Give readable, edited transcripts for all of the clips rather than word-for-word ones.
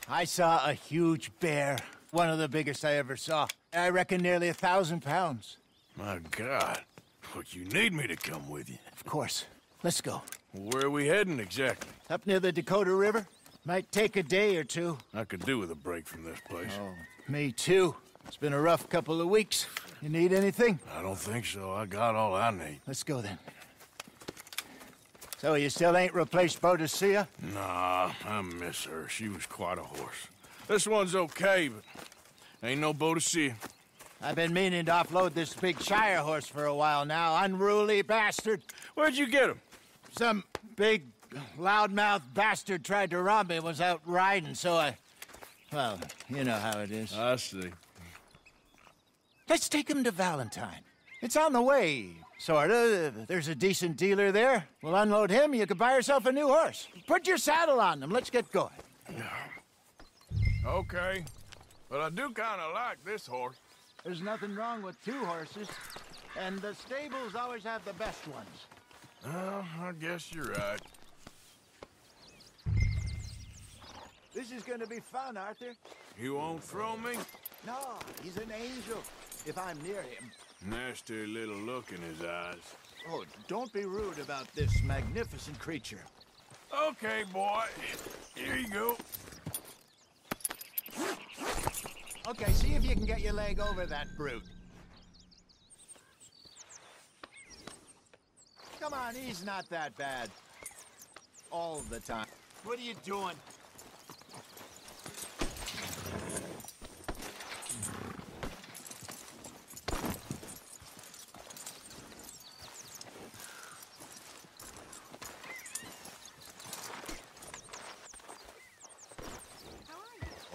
I saw a huge bear. One of the biggest I ever saw. I reckon nearly 1,000 pounds. My God. But you need me to come with you. Of course. Let's go. Where are we heading exactly? Up near the Dakota River. Might take a day or two. I could do with a break from this place. Oh, me too. It's been a rough couple of weeks. You need anything? I don't think so. I got all I need. Let's go then. So you still ain't replaced Boadicea? Nah, I miss her. She was quite a horse. This one's okay, but ain't no Boadicea. I've been meaning to offload this big Shire horse for a while now. Unruly bastard. Where'd you get him? Some big, loudmouth bastard tried to rob me, was out riding, so well, you know how it is. I see. Let's take him to Valentine. It's on the way, sorta. There's a decent dealer there. We'll unload him, you could buy yourself a new horse. Put your saddle on him, let's get going. Okay, but I do kind of like this horse. There's nothing wrong with two horses, and the stables always have the best ones. Well, I guess you're right. This is gonna be fun, Arthur. You won't throw me? No, he's an angel, if I'm near him. Nasty little look in his eyes. Oh, don't be rude about this magnificent creature. Okay, boy. Here you go. Okay, see if you can get your leg over that brute. Come on, he's not that bad. All the time. What are you doing?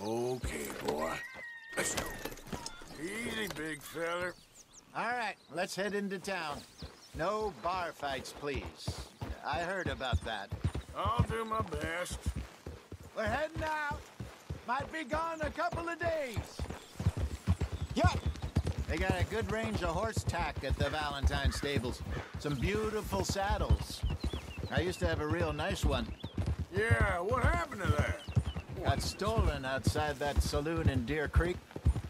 Okay, boy. Let's go. Easy, big feller. All right, let's head into town. No bar fights, please. I heard about that. I'll do my best. We're heading out. Might be gone a couple of days. Yup. They got a good range of horse tack at the Valentine stables. Some beautiful saddles. I used to have a real nice one. Yeah, what happened to that? Got stolen outside that saloon in Deer Creek.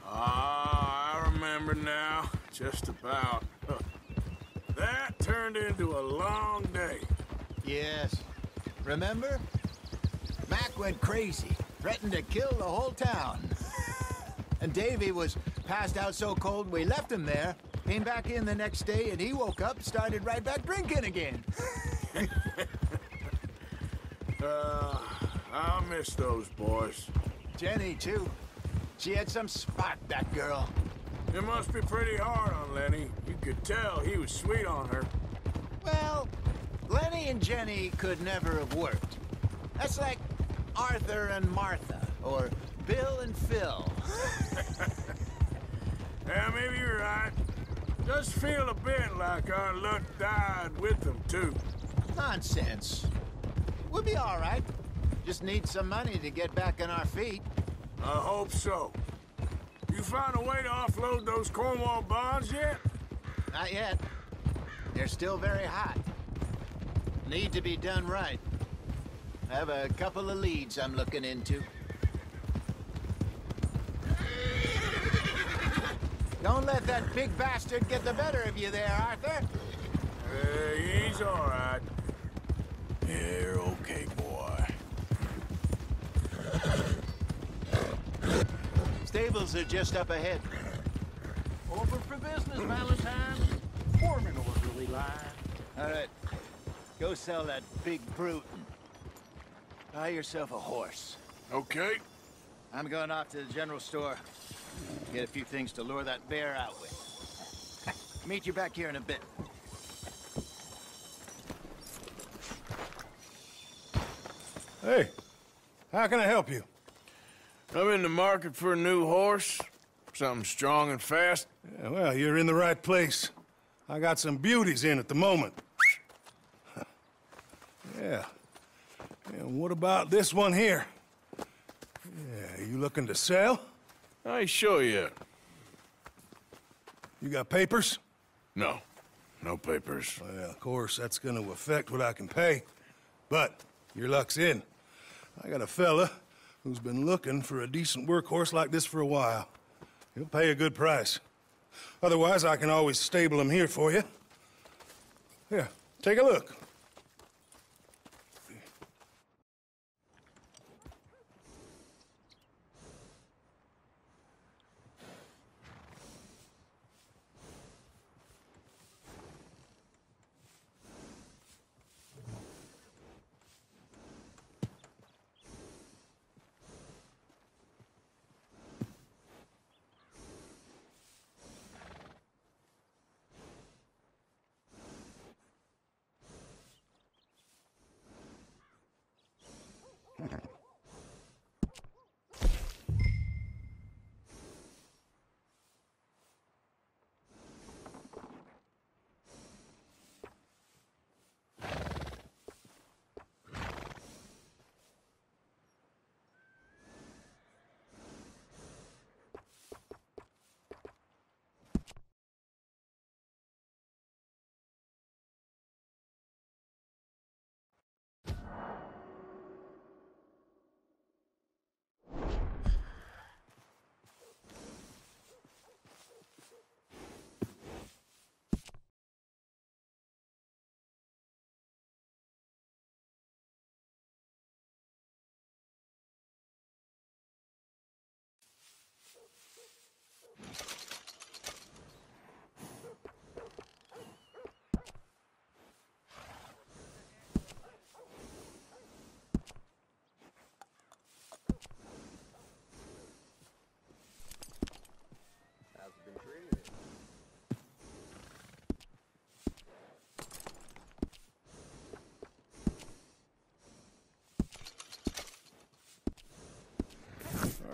Ah, I remember now. Just about. That turned into a long day. Yes. Remember? Mac went crazy, threatened to kill the whole town. And Davy was passed out so cold we left him there, came back in the next day, and he woke up, started right back drinking again. I'll miss those boys. Jenny, too. She had some spot, that girl. It must be pretty hard on Lenny. You could tell he was sweet on her. Well, Lenny and Jenny could never have worked. That's like Arthur and Martha, or Bill and Phil. Yeah, maybe you're right. Does feel a bit like our luck died with them, too. Nonsense. We'll be all right. Just need some money to get back on our feet. I hope so. You find a way to offload those Cornwall bonds yet? Not yet. They're still very hot. Need to be done right. I have a couple of leads I'm looking into. Don't let that big bastard get the better of you there, Arthur. He's all right. You're okay, boy. Stables are just up ahead. Over for business, Valentine. Form an orderly line. All right. Go sell that big brute. Buy yourself a horse. Okay. I'm going off to the general store. Get a few things to lure that bear out with. Meet you back here in a bit. Hey, how can I help you? I'm in the market for a new horse. Something strong and fast. Yeah, well, you're in the right place. I got some beauties in at the moment. Yeah. And what about this one here? Yeah, you looking to sell? I ain't sure yet. You got papers? No. No papers. Well, of course, that's gonna affect what I can pay. But your luck's in. I got a fella who's been looking for a decent workhorse like this for a while. He'll pay a good price. Otherwise, I can always stable him here for you. Here, take a look.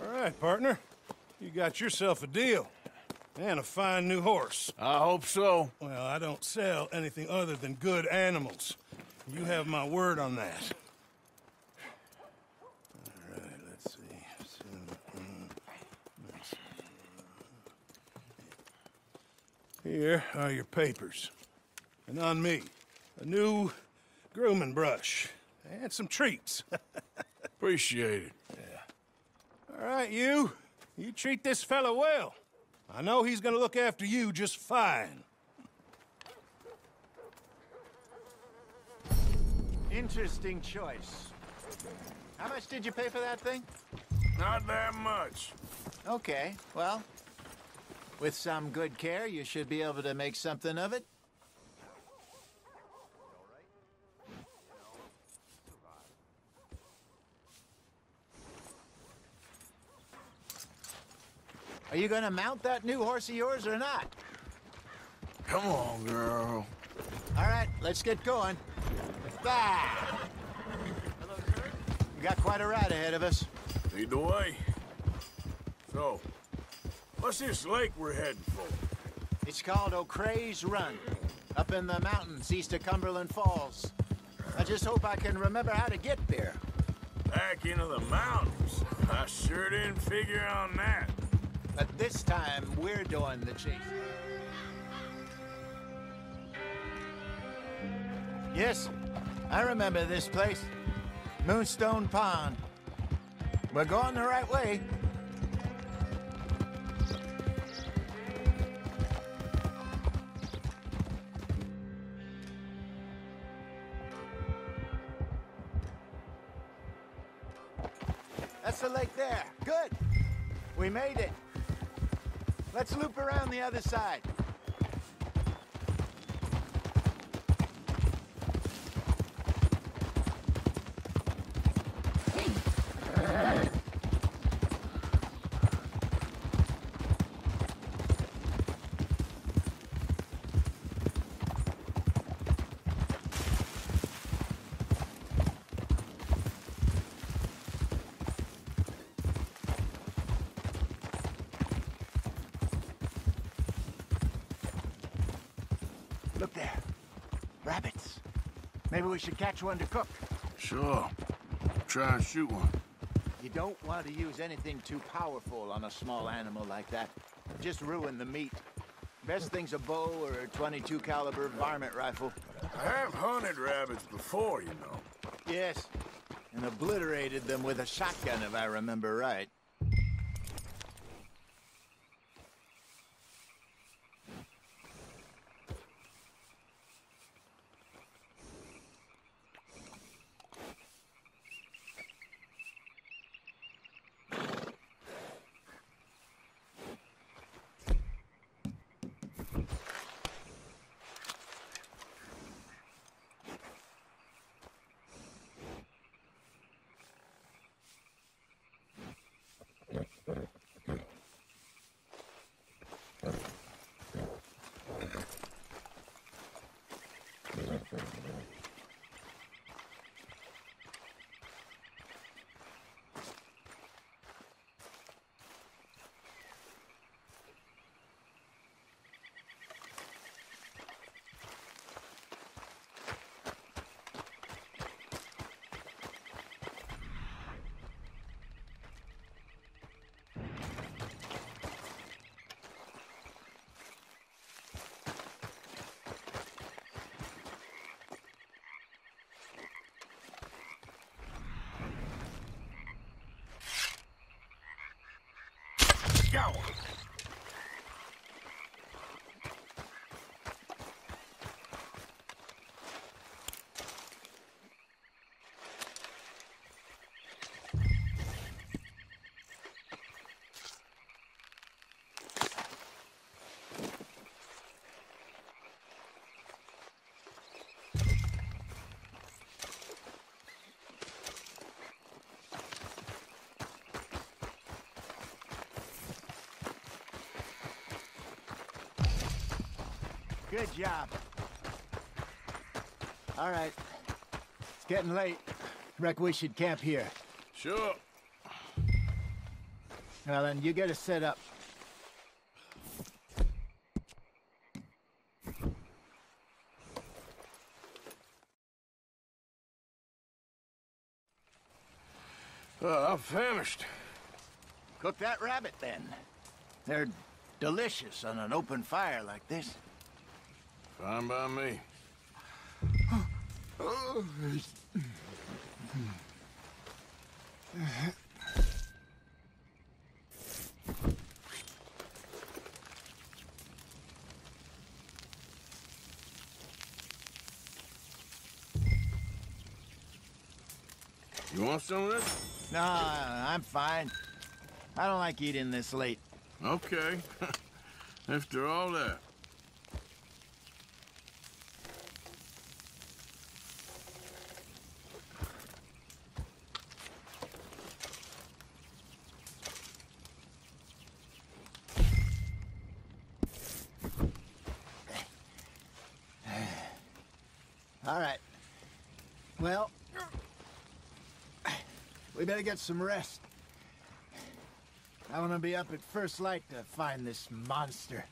All right, partner. You got yourself a deal. And a fine new horse. I hope so. Well, I don't sell anything other than good animals. You have my word on that. All right, let's see. Here are your papers. And on me, a new grooming brush. And some treats. Appreciate it. All right, you treat this fella well. I know he's gonna look after you just fine. Interesting choice. How much did you pay for that thing? Not that much. Okay, well, with some good care, you should be able to make something of it. Are you gonna mount that new horse of yours or not? Come on, girl. All right, let's get going. Ah! Hello, sir. We got quite a ride ahead of us. Lead the way. So, what's this lake we're heading for? It's called O'Creagh's Run, up in the mountains east of Cumberland Falls. I just hope I can remember how to get there. Back into the mountains. I sure didn't figure on that. But this time, we're doing the chasing. Yes, I remember this place. Moonstone Pond. We're going the right way. That's the lake there. Good. We made it. Let's loop around the other side. Look there. Rabbits. Maybe we should catch one to cook. Sure. Try and shoot one. You don't want to use anything too powerful on a small animal like that. Just ruin the meat. Best thing's a bow or a .22 caliber varmint rifle. I have hunted rabbits before, you know. Yes. and obliterated them with a shotgun, if I remember right. Go! Good job. All right. It's getting late. Reckon we should camp here. Sure. Well, then, you get us set up. I'm famished. Cook that rabbit, then. They're delicious on an open fire like this. Fine by me. You want some of this? No, I'm fine. I don't like eating this late. Okay. After all that. All right. Well, we better get some rest. I want to be up at first light to find this monster.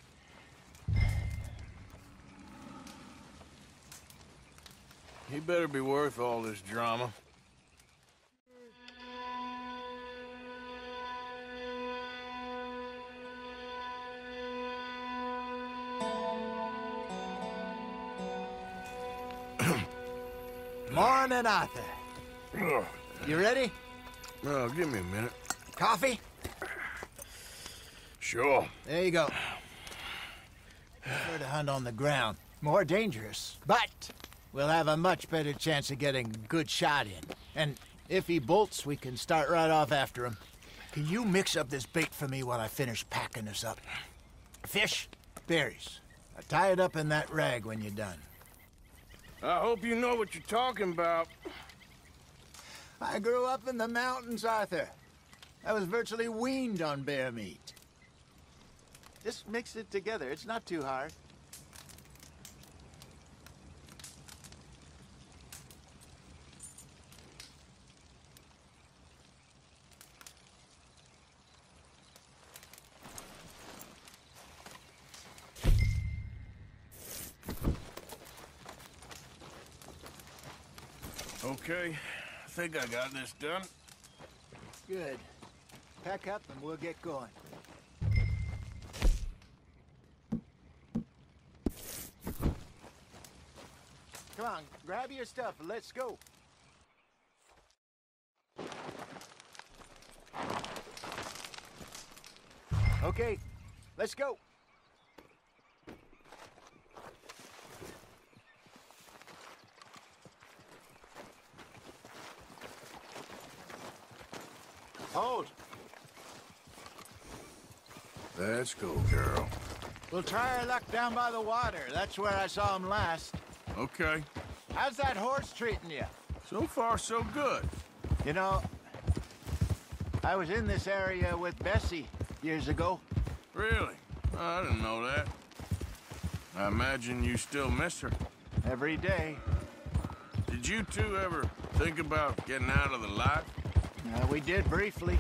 He better be worth all this drama. Morning, Arthur. You ready? Well, give me a minute. Coffee? Sure. There you go. Prefer to hunt on the ground. More dangerous, but we'll have a much better chance of getting a good shot in. And if he bolts, we can start right off after him. Can you mix up this bait for me while I finish packing this up? Fish, berries. I'll tie it up in that rag when you're done. I hope you know what you're talking about. I grew up in the mountains, Arthur. I was virtually weaned on bear meat. Just mix it together. It's not too hard. Okay, I think I got this done. Good. Pack up and we'll get going. Come on, grab your stuff and let's go. Okay, let's go. Hold. Let's go, Carol. We'll try our luck down by the water. That's where I saw him last. Okay. How's that horse treating you? So far, so good. You know, I was in this area with Bessie years ago. Really? I didn't know that. I imagine you still miss her. Every day. Did you two ever think about getting out of the life? We did briefly.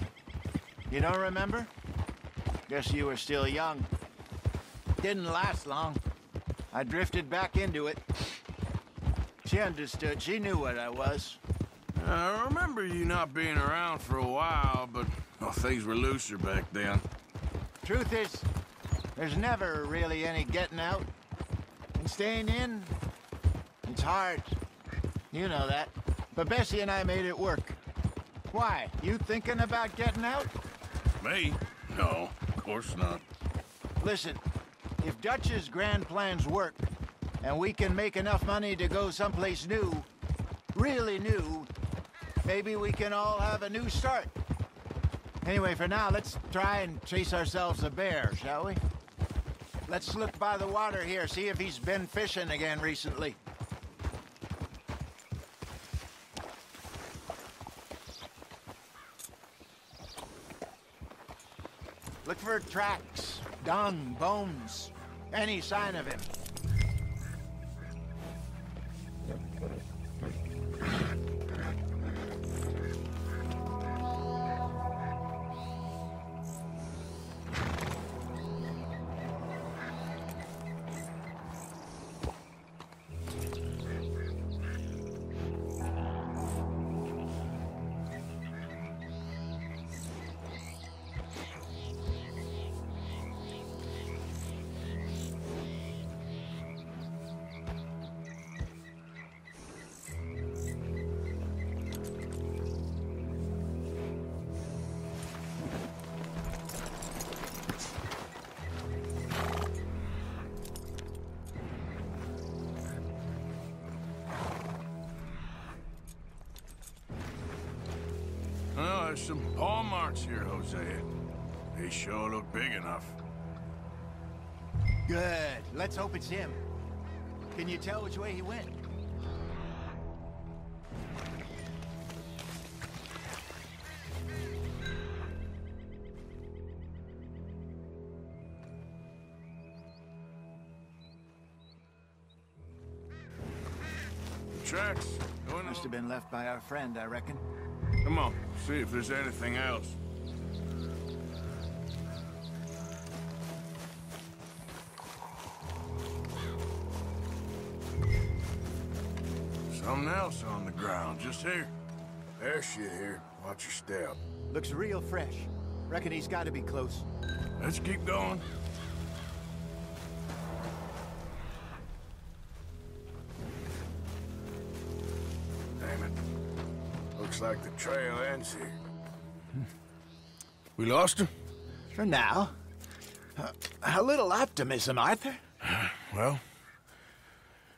You don't remember? Guess you were still young. Didn't last long. I drifted back into it. She understood. She knew what I was. I remember you not being around for a while, but things were looser back then. Truth is, there's never really any getting out. And staying in, it's hard. You know that. But Bessie and I made it work. Why? You thinking about getting out? Me? No, of course not. Listen, if Dutch's grand plans work, and we can make enough money to go someplace new, really new, maybe we can all have a new start. Anyway, for now, let's try and chase ourselves a bear, shall we? Let's look by the water here, see if he's been fishing again recently. Look for tracks, dung, bones, any sign of him. Well, there's some paw marks here, Hosea. They sure look big enough. Good. Let's hope it's him. Can you tell which way he went? Tracks. Going Must have been left by our friend, I reckon. Come on, see if there's anything else. Something else on the ground, just here. There's shit here. Watch your step. Looks real fresh. Reckon he's got to be close. Let's keep going. Damn it. Looks like the trail ends here. We lost him? For now. A little optimism, Arthur. Well,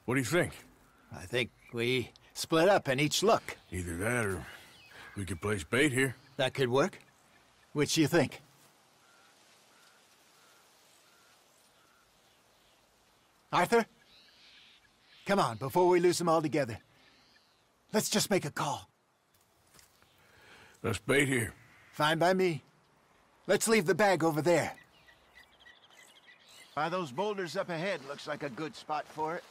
what do you think? I think we split up and each look. Either that or we could place bait here. That could work. Which do you think? Arthur? Come on, before we lose them altogether. Let's just make a call. Let's bait here. Fine by me. Let's leave the bag over there. By those boulders up ahead, looks like a good spot for it.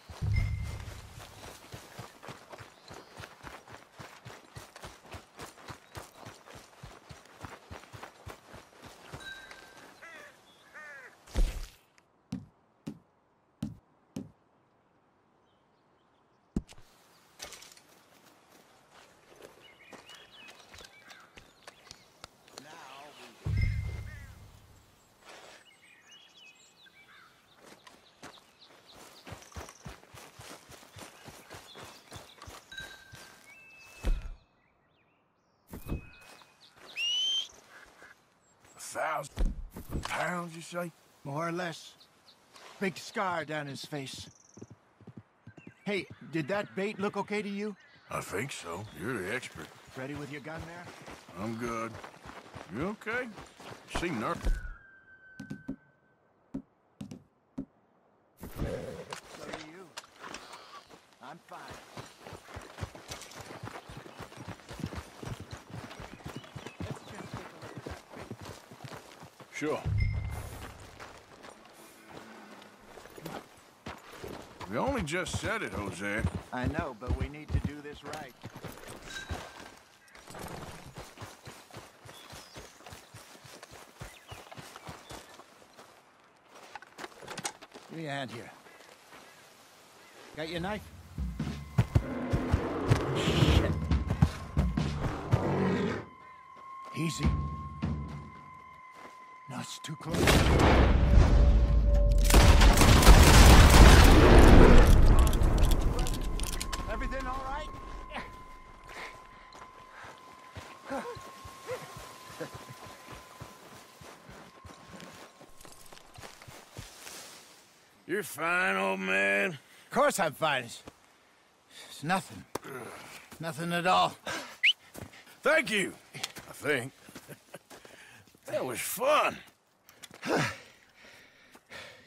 pounds, you say? More or less. Big scar down his face. Hey, did that bait look okay to you? I think so. You're the expert. Ready with your gun there? I'm good. You okay? You seem nervous. So do you. I'm fine. Let's just take a look at that bait. Sure. We only just said it, Jose. I know, but we need to do this right. Give me a hand here. Got your knife? Shit. Easy. No, it's too close. Everything all right? You're fine, old man. Of course I'm fine. It's nothing. Nothing at all. Thank you, I think. That was fun.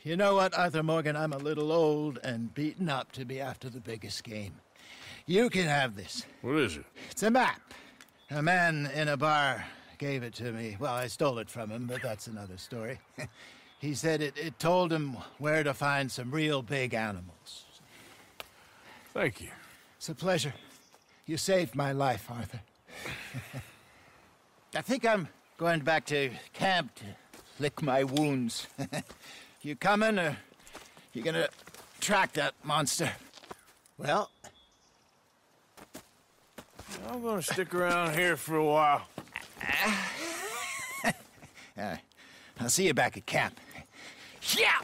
You know what, Arthur Morgan? I'm a little old and beaten up to be after the biggest game. You can have this. What is it? It's a map. A man in a bar gave it to me. Well, I stole it from him, but that's another story. He said it told him where to find some real big animals. Thank you. It's a pleasure. You saved my life, Arthur. I think I'm going back to camp to lick my wounds. You coming, or you gonna track that monster? Well, I'm gonna stick around here for a while. I'll see you back at camp. Yeah!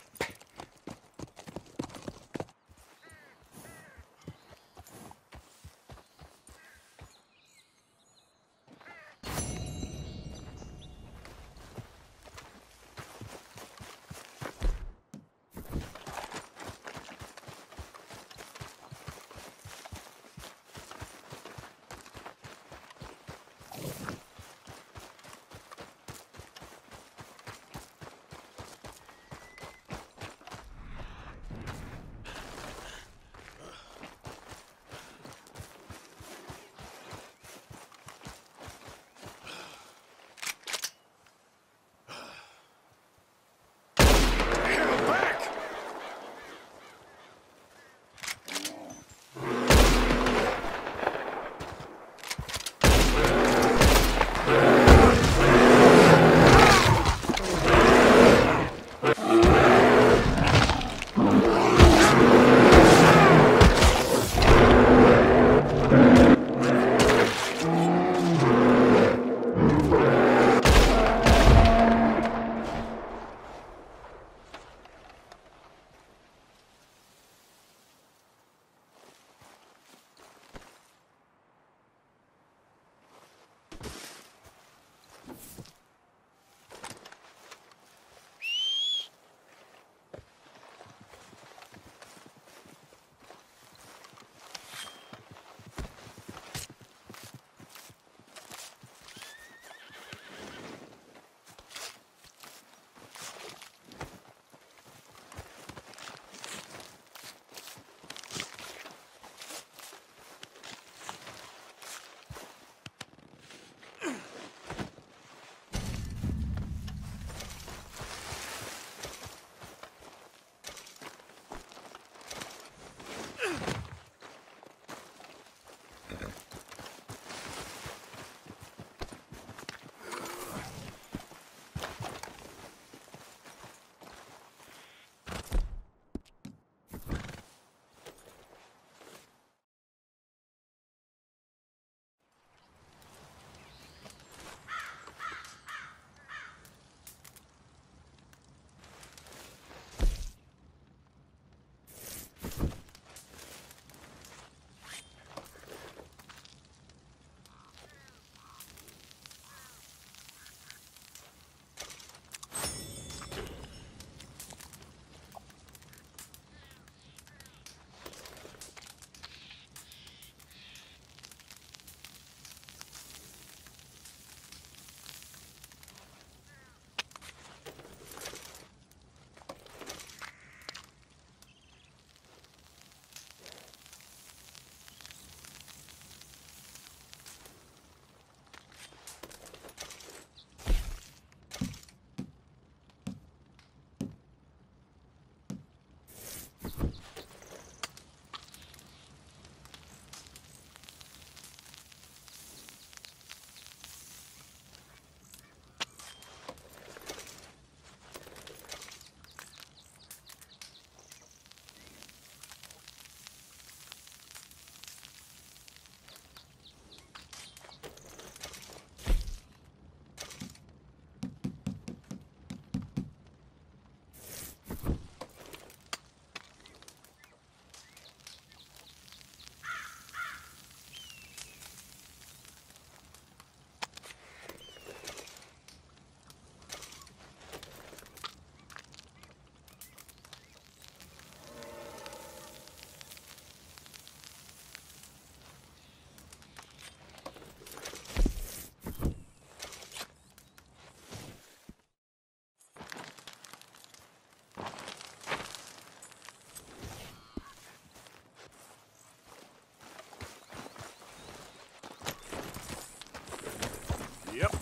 Yep.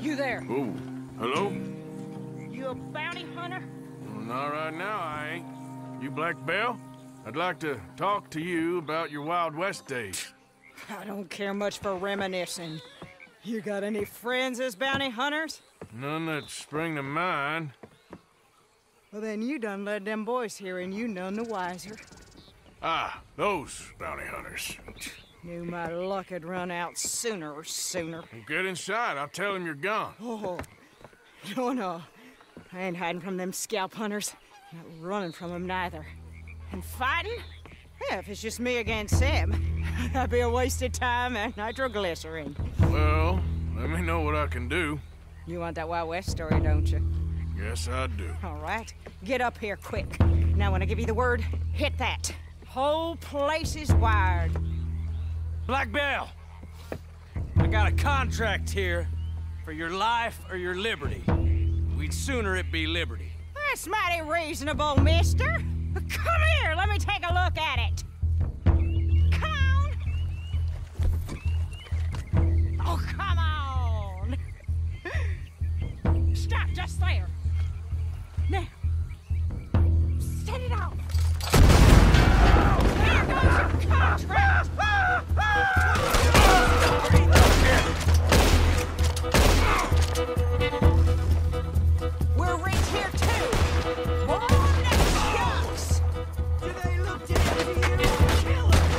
You there? Oh, hello? You a bounty hunter? Well, not right now, I ain't. You Black Belle? I'd like to talk to you about your Wild West days. I don't care much for reminiscing. You got any friends as bounty hunters? None that spring to mind. Well, then you done led them boys here and you none the wiser. Ah, those bounty hunters. Knew my luck had run out sooner or sooner. Well, get inside. I'll tell him you're gone. Oh, no. I ain't hiding from them scalp hunters. Not running from them neither. And fighting? Yeah, if it's just me against them, that'd be a waste of time and nitroglycerin. Well, let me know what I can do. You want that Wild West story, don't you? Yes, I do. All right. Get up here quick. Now, when I give you the word, hit that. Whole place is wired. Black Belle, I got a contract here for your life or your liberty. We'd sooner it be liberty. That's mighty reasonable, mister. Come here, let me take a look at it. Come on. Oh, come on. Stop just there. Now, set it off. There goes your contract. We're rich here too. More shucks. Do they look down to you? Kill them.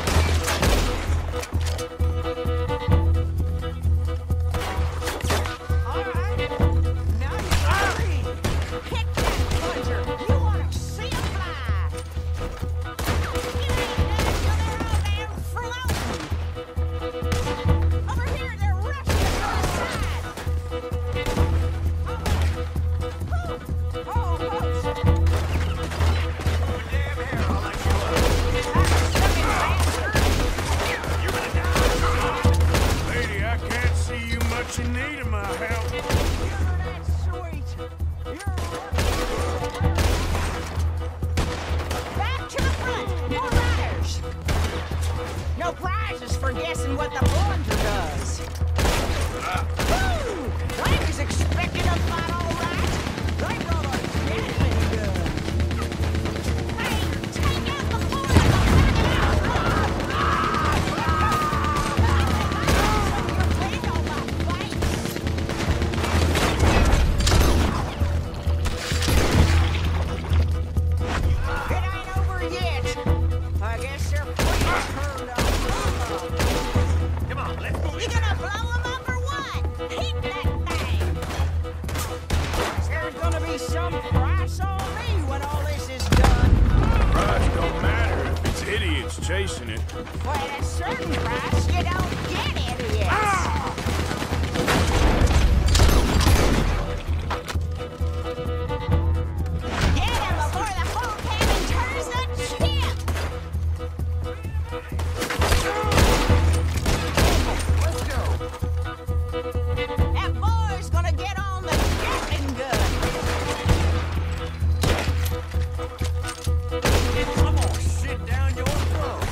All right. Now you're free. Hit that plunger. You want to see them fly. You ain't done till they're all damn frozen. Over here, they're rushing to the side. Lady, I can't see you much in need of my help. You're that sweet. You're back to the front. More riders. No prizes for guessing what the blunder does. Woo! I was expecting a fight, all right. They brought a Gatling gun. Hey, take out the bullet. over yet. I guess they're pretty turned up. Come on, let's move You it. gonna blow them up or what? Hit that thing! There's gonna be some price on me when all this is done. Price don't matter if it's idiots chasing it. Well, at a certain price, you don't get idiots. Get him before the whole cabin turns to chip! Let's go. That boy's gonna get on the Gatling gun. I'm gonna sit down your throat.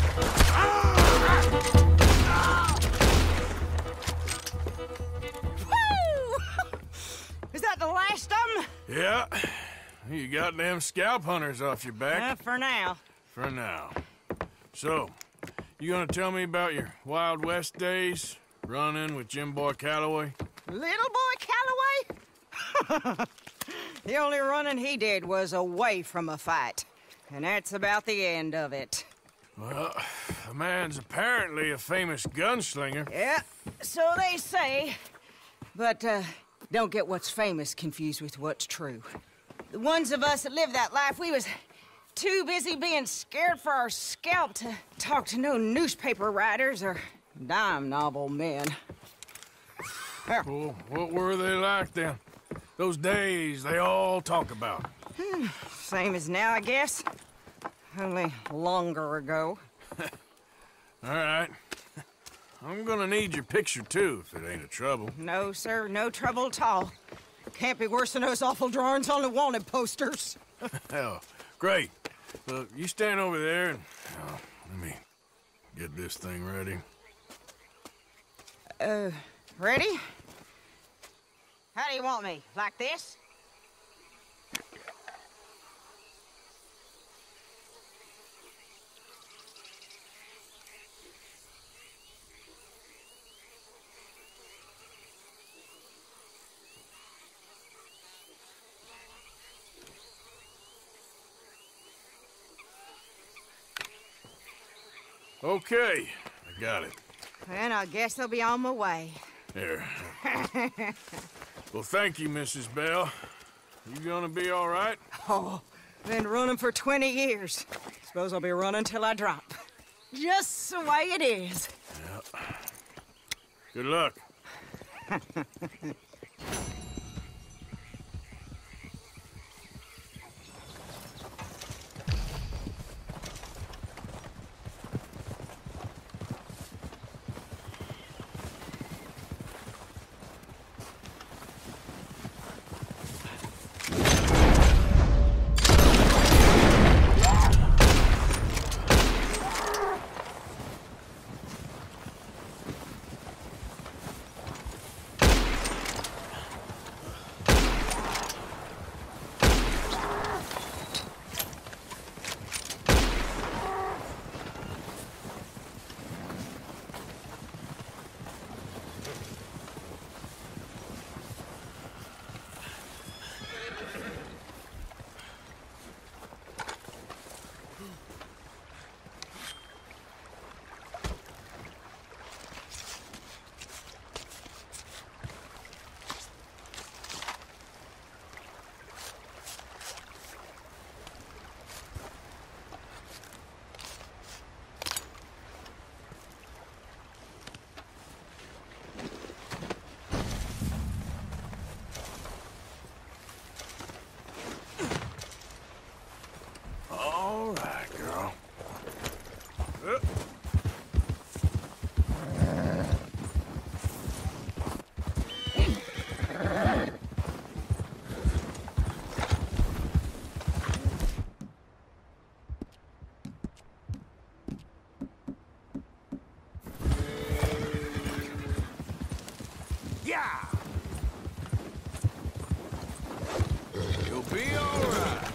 Woo! Is that the last of them? Yeah. You got them scalp hunters off your back. For now. For now. So, you gonna tell me about your Wild West days? Running with Jim Boy Calloway? Little boy Calloway? The only running he did was away from a fight. And that's about the end of it. Well, the man's apparently a famous gunslinger. Yeah, so they say. But, don't get what's famous confused with what's true. The ones of us that lived that life, we was too busy being scared for our scalp to talk to no newspaper writers or dime novel men. Well, what were they like then? Those days they all talk about. Same as now, I guess. Only longer ago. All right. I'm gonna need your picture, too, if it ain't a trouble. No, sir, no trouble at all. Can't be worse than those awful drawings on the wanted posters. Hell, great. Well, you stand over there and... let me get this thing ready. Ready? How do you want me? Like this? Okay, I got it. And I guess I'll be on my way. There. Well, thank you, Mrs. Bell. You gonna be all right? Oh, been running for 20 years. Suppose I'll be running till I drop. Just the way it is. Yep. Good luck. All right, girl. Yeah! You'll be all right.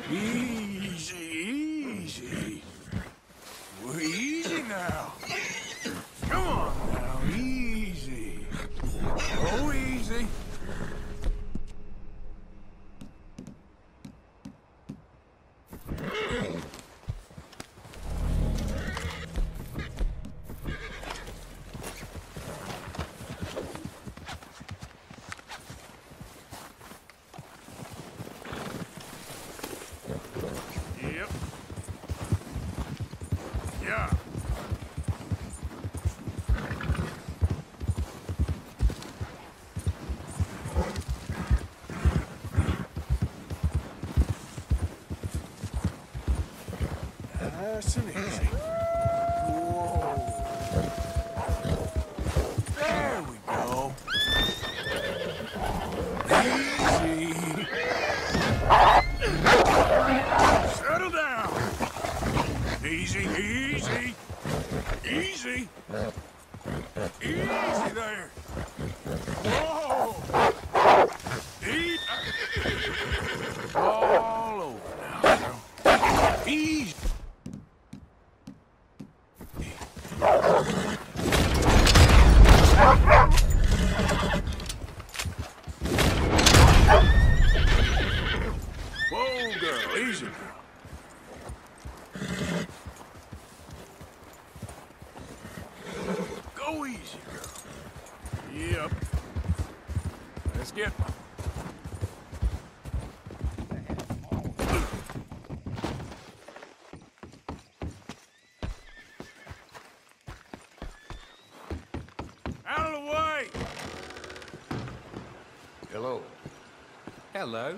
Easy, easy. Well, easy now. Come on now, easy. Oh, easy. Nice and easy. Whoa. There we go. Easy. Settle down. Easy, easy. Easy. Easy there. Whoa. All over now, girl. Easy. Whoa, girl, easy now. Go easy, girl. Yep. Let's get one. Out of the way! Hello. Hello.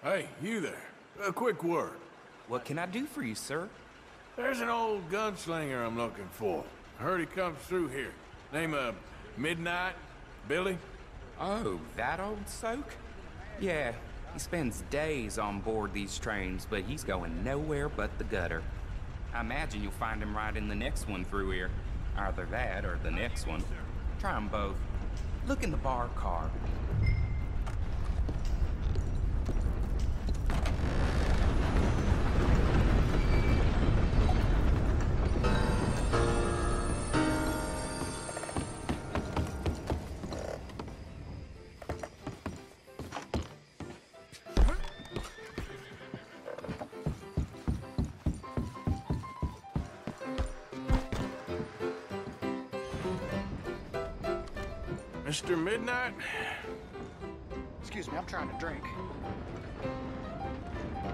Hey, you there. A quick word. What can I do for you, sir? There's an old gunslinger I'm looking for. I heard he comes through here. Name of Midnight? Billy? Oh, that old soak? Yeah, he spends days on board these trains, but he's going nowhere but the gutter. I imagine you'll find him right in the next one through here. Either that or the next one. Try them both. Look in the bar car. Mr. Midnight? Excuse me, I'm trying to drink.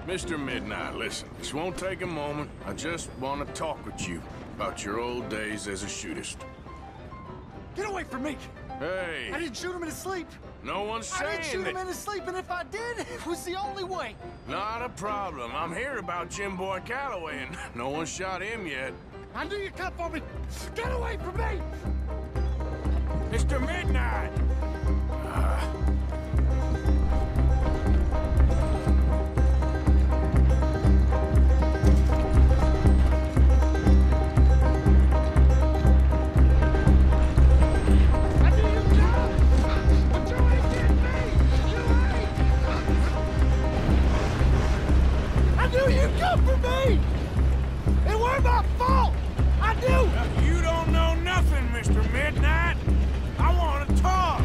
Mr. Midnight, listen, this won't take a moment. I just want to talk with you about your old days as a shootist. Get away from me! Hey! I didn't shoot him in his sleep! No one's I didn't saying shoot him that. in his sleep, and if I did, it was the only way! Not a problem. I'm here about Jim Boy Calloway, and no one shot him yet. I knew you'd come for me! Get away from me! Mr. Midnight! I knew you'd come for me! It weren't my fault! I knew! You don't know nothing, Mr. Midnight. I want to talk.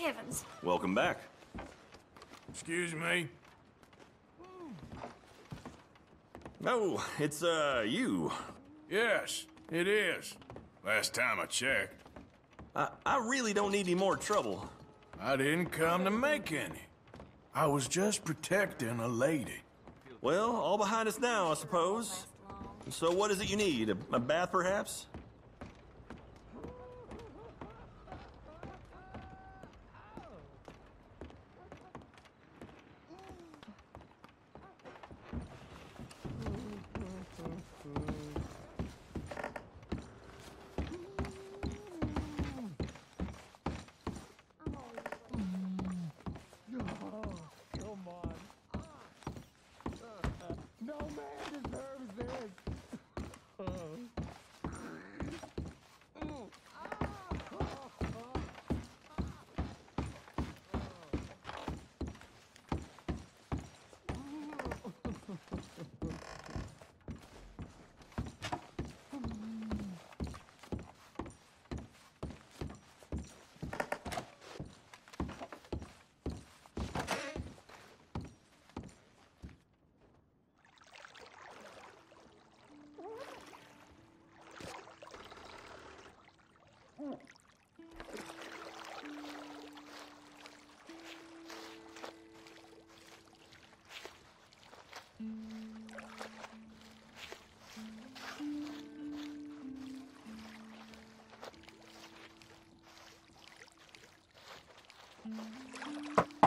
heavens. Welcome back. Excuse me? Oh, it's, you. Yes, it is. Last time I checked. I really don't need any more trouble. I didn't come to make any. I was just protecting a lady. Well, all behind us now, I suppose. So what is it you need? A bath, perhaps?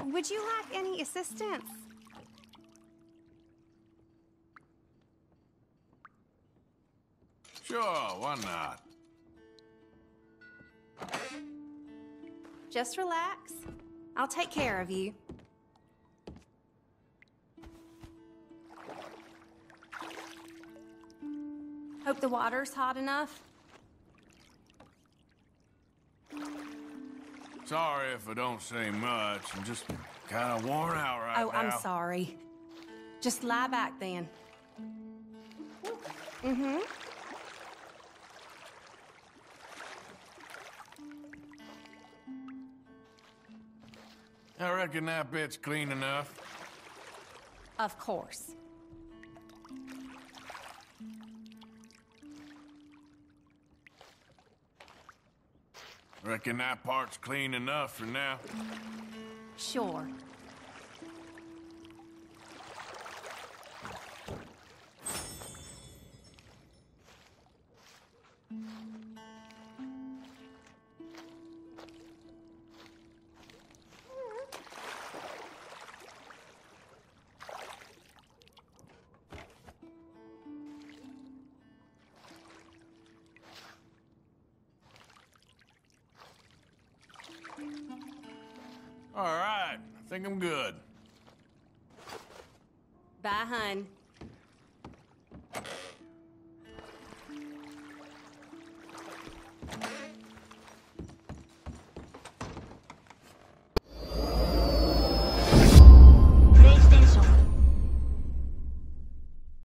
Would you like any assistance? Sure, why not? Just relax. I'll take care of you. Hope the water's hot enough. Sorry if I don't say much. I'm just kind of worn out right now. Oh, I'm sorry. Just lie back then. Mm-hmm. I reckon that bit's clean enough. Of course. Reckon that part's clean enough for now. Sure. All right, I think I'm good. Bye, hun.